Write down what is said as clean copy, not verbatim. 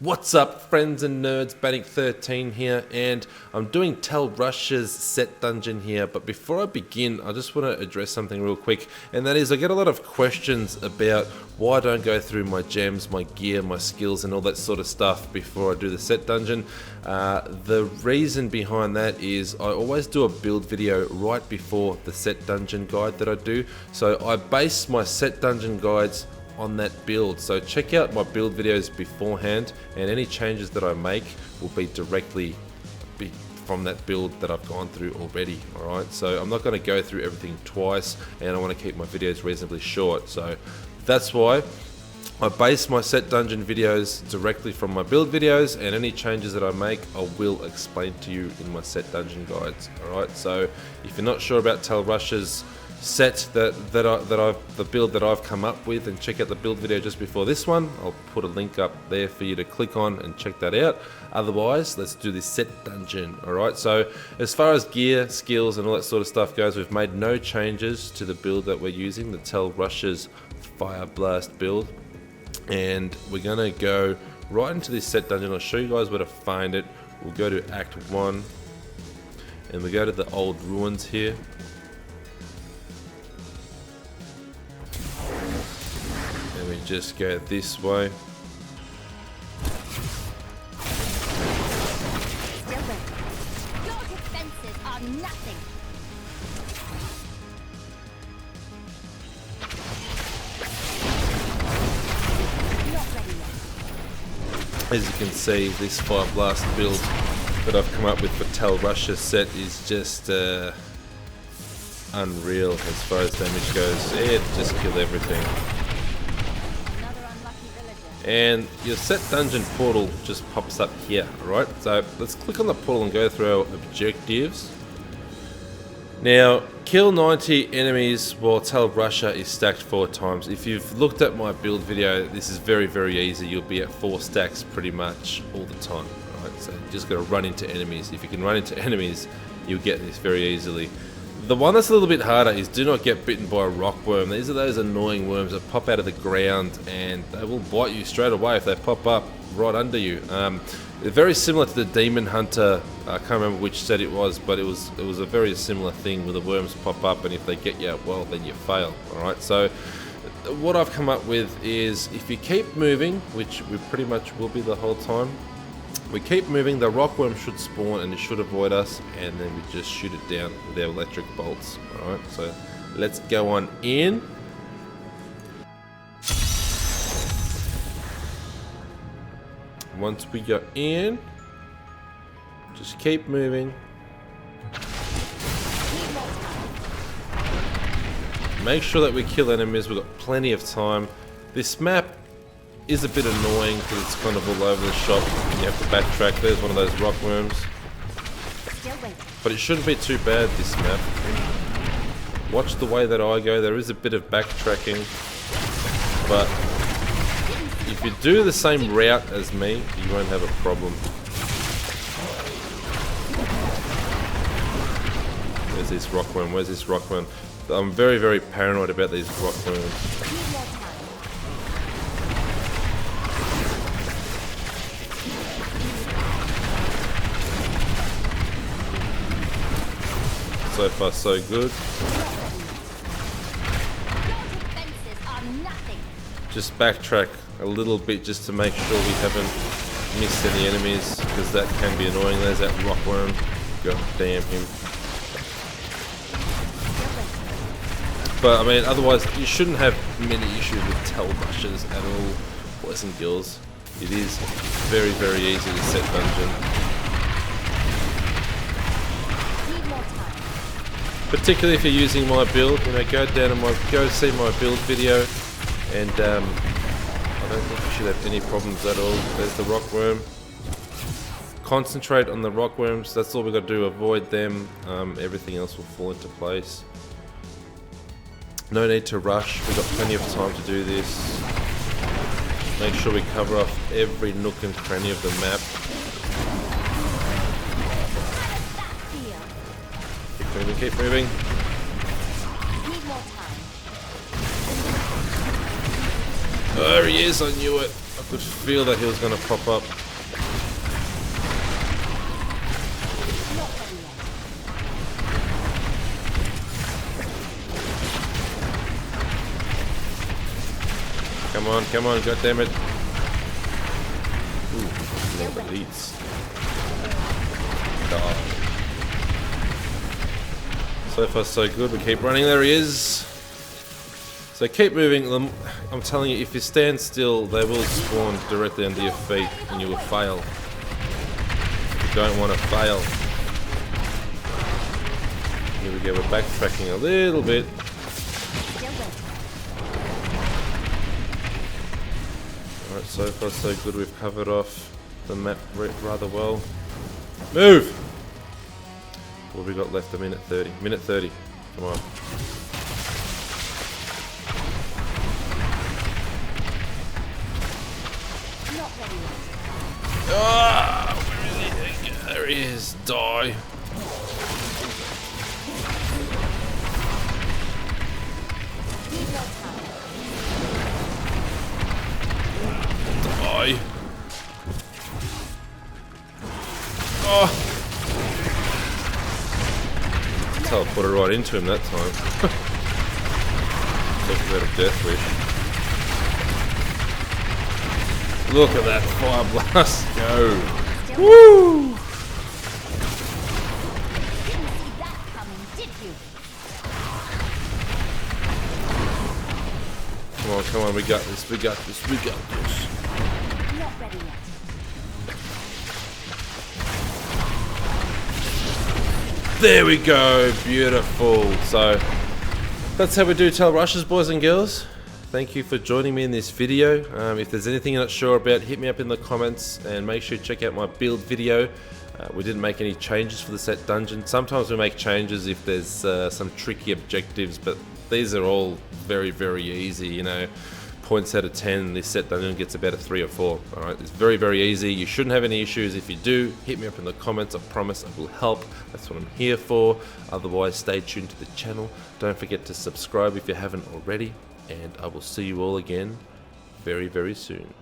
What's up, friends and nerds? Bannik 13 here, and I'm doing Tal Rasha's set dungeon here. But before I begin, I just want to address something real quick, and that is I get a lot of questions about why I don't go through my gems, my gear, my skills, and all that sort of stuff before I do the set dungeon. The reason behind that is I always do a build video right before the set dungeon guide that I do. So I base my set dungeon guides on that build, so check out my build videos beforehand, and any changes that I make will be directly from that build that I've gone through already. Alright, so I'm not going to go through everything twice, and I want to keep my videos reasonably short, so that's why I base my set dungeon videos directly from my build videos, and any changes that I make I will explain to you in my set dungeon guides. Alright, so if you're not sure about Tal Rasha's set the build that I've come up with, and check out the build video just before this one. I'll put a link up there for you to click on and check that out. Otherwise, let's do this set dungeon. Alright, so as far as gear, skills and all that sort of stuff goes, we've made no changes to the build that we're using, the Tal Rasha's Fire Blast build, and we're gonna go right into this set dungeon. I'll show you guys where to find it. We'll go to Act 1 and we go to the old ruins here. We just go this way. Your defenses are nothing. Not ready yet. As you can see, this Fire Blast build that I've come up with for Tal Rasha's set is just unreal as far as damage goes. It just killed everything. And your set dungeon portal just pops up here, alright? So let's click on the portal and go through our objectives. Now, kill 90 enemies while Tal Rasha is stacked 4 times. If you've looked at my build video, this is very, very easy. You'll be at 4 stacks pretty much all the time, alright? So you just gotta run into enemies. If you can run into enemies, you'll get this very easily. The one that's a little bit harder is do not get bitten by a rock worm. These are those annoying worms that pop out of the ground, and they will bite you straight away if they pop up right under you. They're very similar to the Demon Hunter. I can't remember which set it was, but it was a very similar thing where the worms pop up, and if they get you, well, then you fail. Alright, so what I've come up with is if you keep moving, which we pretty much will be the whole time, we keep moving, the rock worm should spawn and it should avoid us, and then we just shoot it down with our electric bolts. Alright, so let's go on in. Once we go in, just keep moving. Make sure that we kill enemies, we've got plenty of time. This map is a bit annoying because it's kind of all over the shop and you have to backtrack. There's one of those rock worms. But it shouldn't be too bad, this map. Watch the way that I go. There is a bit of backtracking, but if you do the same route as me, you won't have a problem. Where's this rock worm? Where's this rock worm? I'm very, very paranoid about these rock worms. So far, so good. Just backtrack a little bit just to make sure we haven't missed any enemies, because that can be annoying. There's that rock worm. God damn him. But I mean, otherwise, you shouldn't have many issues with Tal Rasha's at all, boys and girls. It is very, very easy to set dungeon. Particularly if you're using my build, you know, go see my build video, and I don't think you should have any problems at all. There's the rock worm. Concentrate on the rock worms. That's all we've got to do. Avoid them. Everything else will fall into place. No need to rush. We've got plenty of time to do this. Make sure we cover off every nook and cranny of the map. Keep moving. Need more time. There he is, I knew it. I could feel that he was going to pop up. Not ready yet. Come on, goddammit. Ooh, no elites. God. So far so good, we keep running, there he is. So keep moving, I'm telling you, if you stand still, they will spawn directly under your feet and you will fail. You don't want to fail. Here we go, we're backtracking a little bit. Still waiting. Alright, so far so good, we've covered off the map rather well. Move! What have we got left? A minute 30. Minute 30. Come on. Not ready yet. Ah! Where is he? There he is. Die. Need your time. Die. Oh! Teleported right into him that time. Talk about a death wish. Look at that fire blast go! Woo! Didn't see that coming, did you? Come on, we got this, we got this, we got this. Not ready yet. There we go, beautiful. So that's how we do Tal Rasha's, boys and girls. Thank you for joining me in this video. If there's anything you're not sure about, hit me up in the comments and make sure you check out my build video. We didn't make any changes for the set dungeon. Sometimes we make changes if there's some tricky objectives, but these are all very, very easy, you know. Points out of 10, this set dungeon gets about a 3 or 4. Alright, it's very, very easy. You shouldn't have any issues. If you do, hit me up in the comments. I promise I will help. That's what I'm here for. Otherwise, stay tuned to the channel. Don't forget to subscribe if you haven't already. And I will see you all again very, very soon.